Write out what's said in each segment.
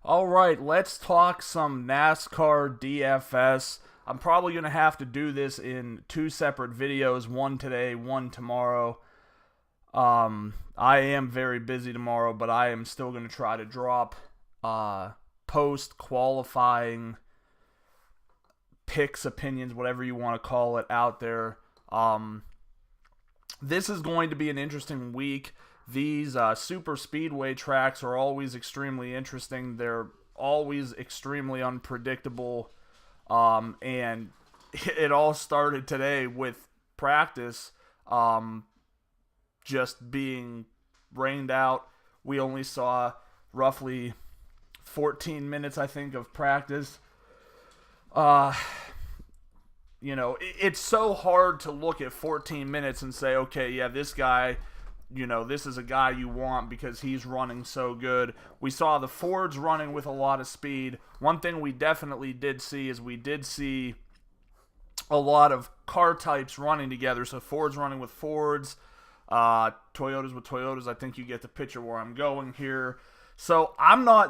All right, let's talk some NASCAR DFS. I'm probably going to have to do this in two separate videos, one today, one tomorrow. I am very busy tomorrow, but I am still going to try to drop post qualifying picks, opinions, whatever you want to call it, out there. This is going to be an interesting week. These super speedway tracks are always extremely interesting. They're always extremely unpredictable. And it all started today with practice just being rained out. We only saw roughly 14 minutes, I think, of practice. It's so hard to look at 14 minutes and say, okay, yeah, this guy, this is a guy you want because he's running so good. We saw the Fords running with a lot of speed. One thing we definitely did see is we did see a lot of car types running together. So Fords running with Fords, Toyotas with Toyotas. I think you get the picture where I'm going here. So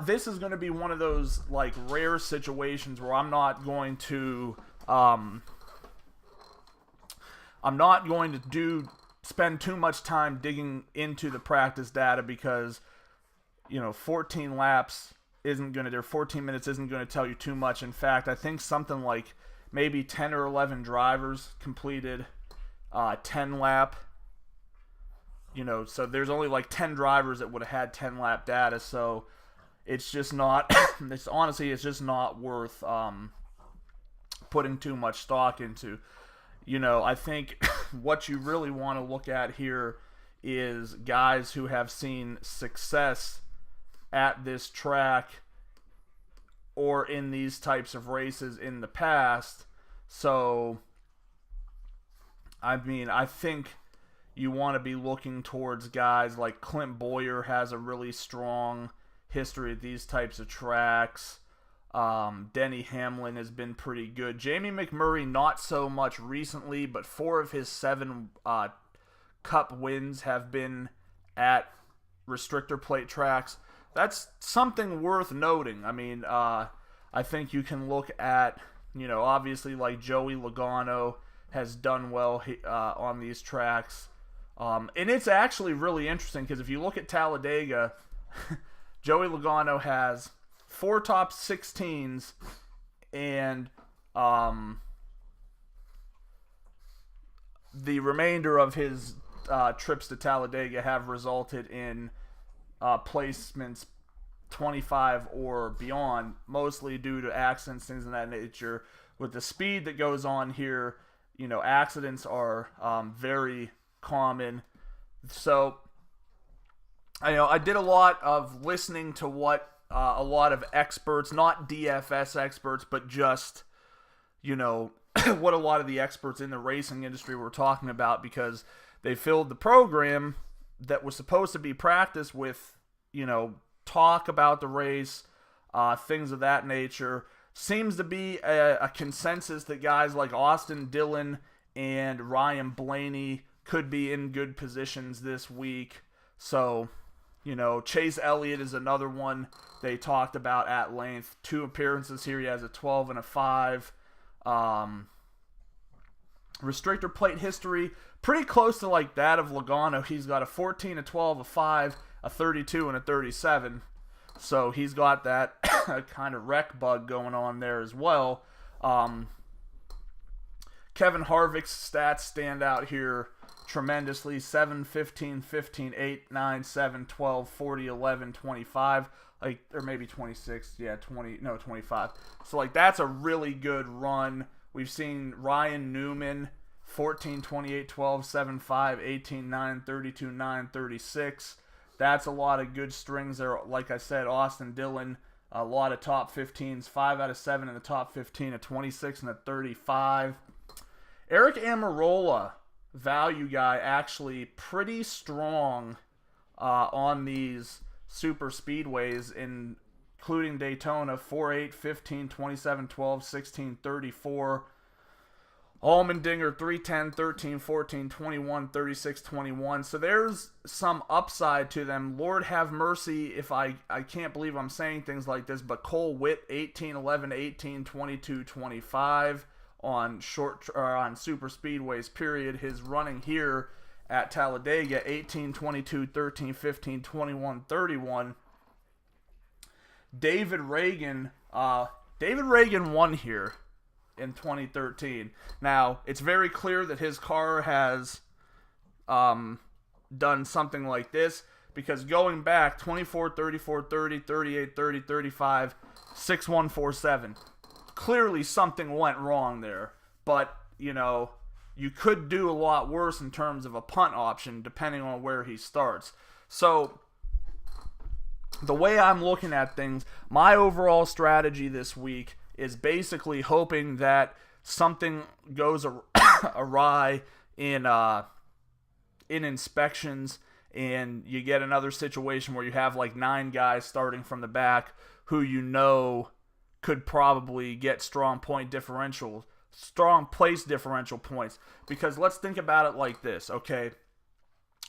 this is going to be one of those like rare situations where I'm not going to spend too much time digging into the practice data because 14 laps isn't going to, 14 minutes isn't going to tell you too much. In fact, I think something like maybe 10 or 11 drivers completed 10 lap. So there's only like 10 drivers that would have had 10 lap data. So it's just not, it's just not worth putting too much stock into. I think what you really want to look at here is guys who have seen success at this track or in these types of races in the past. So, I think you want to be looking towards guys like Clint Bowyer has a really strong history at these types of tracks. Denny Hamlin has been pretty good. Jamie McMurray, not so much recently, but 4 of his 7 Cup wins have been at restrictor plate tracks. That's something worth noting. I think you can look at, obviously like Joey Logano has done well on these tracks. And it's actually really interesting because if you look at Talladega, Joey Logano has 4 top 16s, and the remainder of his trips to Talladega have resulted in placements 25 or beyond, mostly due to accidents, things of that nature. With the speed that goes on here, accidents are very common. So, I did a lot of listening to what a lot of experts, not DFS experts, but just, what a lot of the experts in the racing industry were talking about, because they filled the program that was supposed to be practice with, talk about the race, things of that nature. Seems to be a consensus that guys like Austin Dillon and Ryan Blaney could be in good positions this week. So, Chase Elliott is another one they talked about at length. 2 appearances here. He has a 12 and a 5. Restrictor plate history, pretty close to like that of Logano. He's got a 14, a 12, a 5, a 32, and a 37. So he's got that kind of wreck bug going on there as well. Kevin Harvick's stats stand out here tremendously. 7, 15, 15, 8, 9, 7, 12, 40, 11, 25. Or maybe 26. Yeah, 25. So, that's a really good run. We've seen Ryan Newman, 14, 28, 12, 7, 5, 18, 9, 32, 9, 36. That's a lot of good strings there. Like I said, Austin Dillon, a lot of top 15s. 5 out of 7 in the top 15, a 26 and a 35. Eric Almirola, value guy, actually pretty strong on these super speedways, including Daytona. 4, 8, 15, 27, 12, 16, 34. Allmendinger 310, 13, 14, 21, 36, 21. So there's some upside to them. Lord have mercy if I can't believe I'm saying things like this, but Cole Witt 18, 11, 18, 22, 25 on on super speedways, period. His running here at Talladega 18, 22, 13, 15, 21, 31. David Reagan won here in 2013. Now, it's very clear that his car has done something like this, because going back 24, 34, 30, 38, 30, 35, 6147. Clearly something went wrong there. But, you know, you could do a lot worse in terms of a punt option depending on where he starts. So, the way I'm looking at things, my overall strategy this week is basically hoping that something goes awry in inspections, and you get another situation where you have like 9 guys starting from the back who you know could probably get strong place differential points. Because let's think about it like this, okay?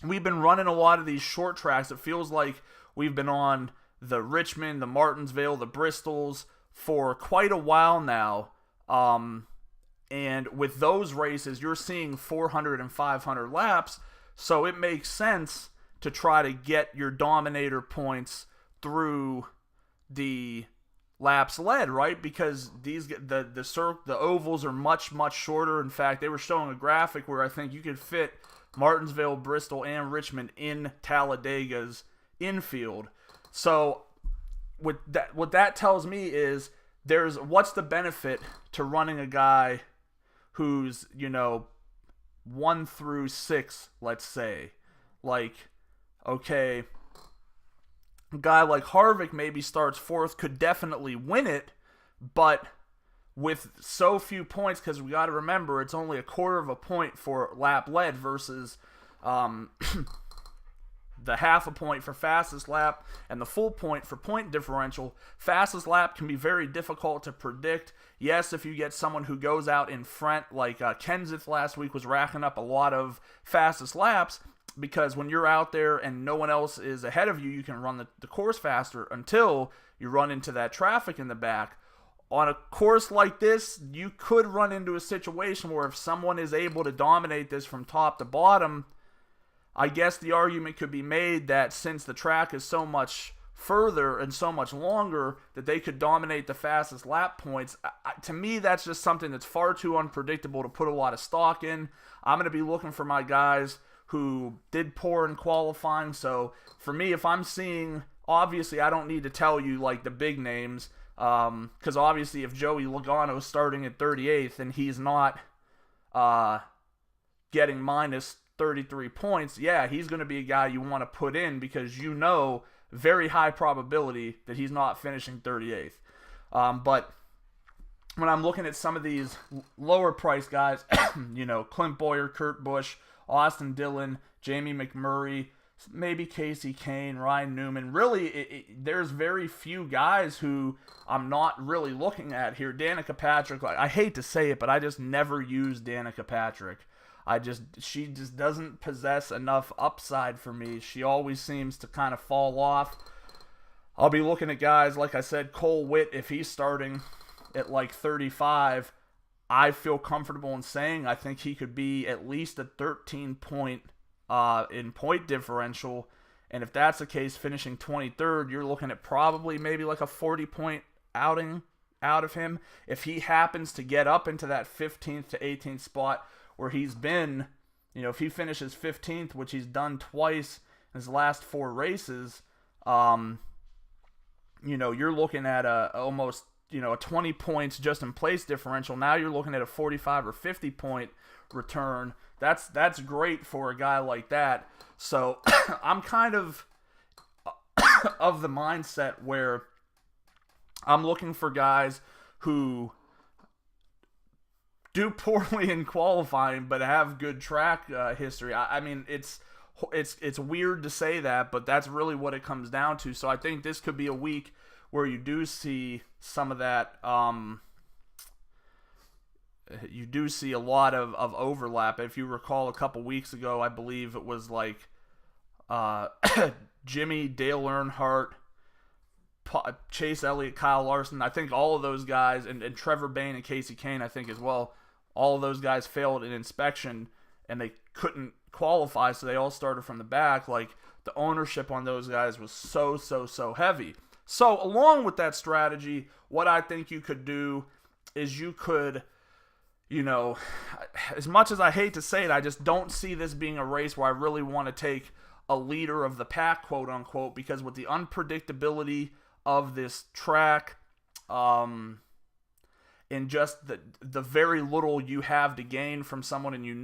We've been running a lot of these short tracks. It feels like we've been on the Richmond, the Martinsville, the Bristols for quite a while now. And with those races, you're seeing 400 and 500 laps. So it makes sense to try to get your Dominator points through the laps led, right? Because the ovals are much, much shorter. In fact, they were showing a graphic where I think you could fit Martinsville, Bristol, and Richmond in Talladega's infield. So what that tells me is what's the benefit to running a guy who's, 1 through 6, let's say. Like, okay, a guy like Harvick maybe starts 4th, could definitely win it, but with so few points, because we got to remember it's only a quarter of a point for lap led versus the half a point for fastest lap and the full point for point differential. Fastest lap can be very difficult to predict. Yes, if you get someone who goes out in front, like Kenseth last week was racking up a lot of fastest laps, because when you're out there and no one else is ahead of you, you can run the course faster until you run into that traffic in the back. On a course like this, you could run into a situation where if someone is able to dominate this from top to bottom, I guess the argument could be made that since the track is so much further and so much longer, that they could dominate the fastest lap points. To me, that's just something that's far too unpredictable to put a lot of stock in. I'm going to be looking for my guys who did poor in qualifying. So for me, if I'm seeing, obviously I don't need to tell you like the big names, because obviously if Joey Logano is starting at 38th and he's not getting minus 33 points, yeah, he's going to be a guy you want to put in, because very high probability that he's not finishing 38th. But when I'm looking at some of these lower price guys, Clint Bowyer, Kurt Busch, Austin Dillon, Jamie McMurray, maybe Casey Kane, Ryan Newman. Really, there's very few guys who I'm not really looking at here. Danica Patrick, I hate to say it, but I just never use Danica Patrick. She just doesn't possess enough upside for me. She always seems to kind of fall off. I'll be looking at guys, like I said, Cole Witt, if he's starting at like 35, I feel comfortable in saying I think he could be at least a 13 point in point differential. And if that's the case, finishing 23rd, you're looking at probably maybe like a 40 point outing out of him. If he happens to get up into that 15th to 18th spot where he's been, if he finishes 15th, which he's done twice in his last 4 races, you're looking at almost, a 20 points just in place differential. Now you're looking at a 45 or 50 point return. That's great for a guy like that. So I'm kind of the mindset where I'm looking for guys who do poorly in qualifying but have good track history. I mean, it's weird to say that, but that's really what it comes down to. So I think this could be a week where you do see some of that you do see a lot of overlap. If you recall, a couple weeks ago, I believe it was like Jimmy, Dale Earnhardt, Chase Elliott, Kyle Larson. I think all of those guys, and Trevor Bayne and Casey Kane, I think as well, all of those guys failed an inspection and they couldn't qualify, so they all started from the back. Like, the ownership on those guys was so heavy. So along with that strategy, what I think you could do is you could, as much as I hate to say it, I just don't see this being a race where I really want to take a leader of the pack, quote unquote, because with the unpredictability of this track, and just the very little you have to gain from someone, and in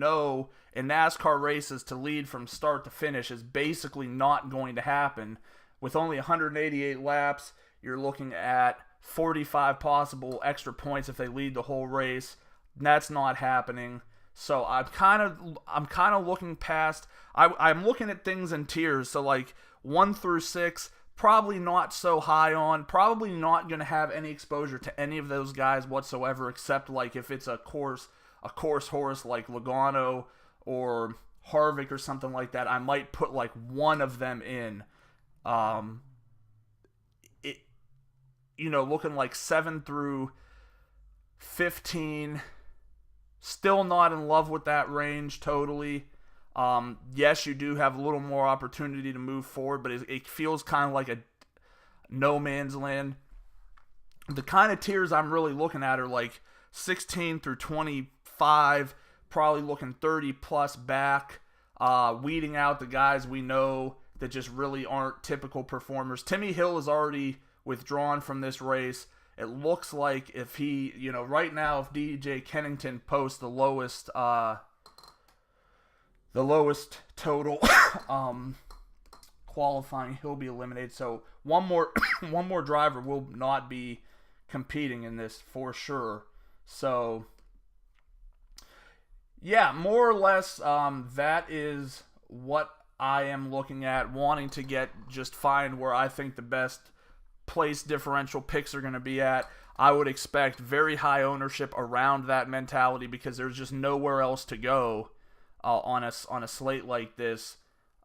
NASCAR races, to lead from start to finish is basically not going to happen. With only 188 laps, you're looking at 45 possible extra points if they lead the whole race. That's not happening. So I'm kind of looking past. I'm looking at things in tiers. So like 1 through 6, probably not so high on. Probably not going to have any exposure to any of those guys whatsoever, except like if it's a course horse like Logano or Harvick or something like that. I might put like one of them in. Looking like 7 through 15, still not in love with that range totally. Yes, you do have a little more opportunity to move forward, but it feels kind of like a no man's land. The kind of tiers I'm really looking at are like 16 through 25, probably looking 30 plus back, weeding out the guys we know that just really aren't typical performers. Timmy Hill is already withdrawn from this race. It looks like if he, right now, if DJ Kennington posts the lowest total qualifying, he'll be eliminated. So one more driver will not be competing in this for sure. So yeah, more or less, that is what I am looking at, wanting to find where I think the best place differential picks are going to be at. I would expect very high ownership around that mentality because there's just nowhere else to go on a slate like this.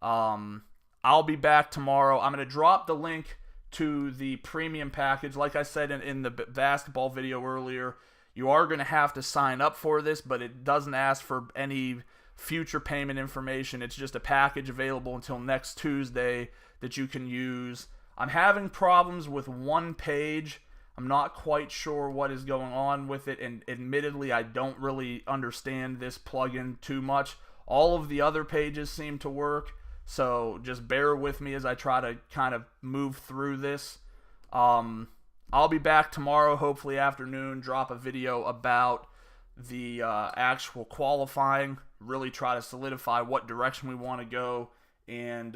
I'll be back tomorrow. I'm going to drop the link to the premium package. Like I said in the basketball video earlier, you are going to have to sign up for this, but it doesn't ask for any future payment information. It's just a package available until next Tuesday that you can use. I'm having problems with one page. I'm not quite sure what is going on with it, and admittedly, I don't really understand this plugin too much. All of the other pages seem to work, so just bear with me as I try to kind of move through this. I'll be back tomorrow, hopefully afternoon, drop a video about the actual qualifying, really try to solidify what direction we want to go, and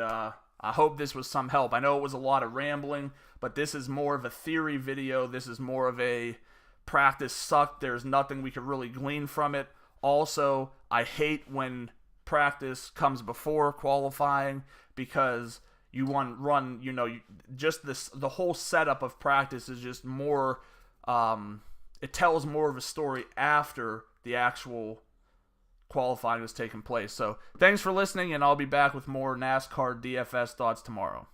I hope this was some help. I know it was a lot of rambling, but this is more of a theory video. This is more of a practice sucked. There's nothing we could really glean from it. Also, I hate when practice comes before qualifying because you want to run, the whole setup of practice is just more, it tells more of a story after the actual qualifying has taken place. So thanks for listening, and I'll be back with more NASCAR DFS thoughts tomorrow.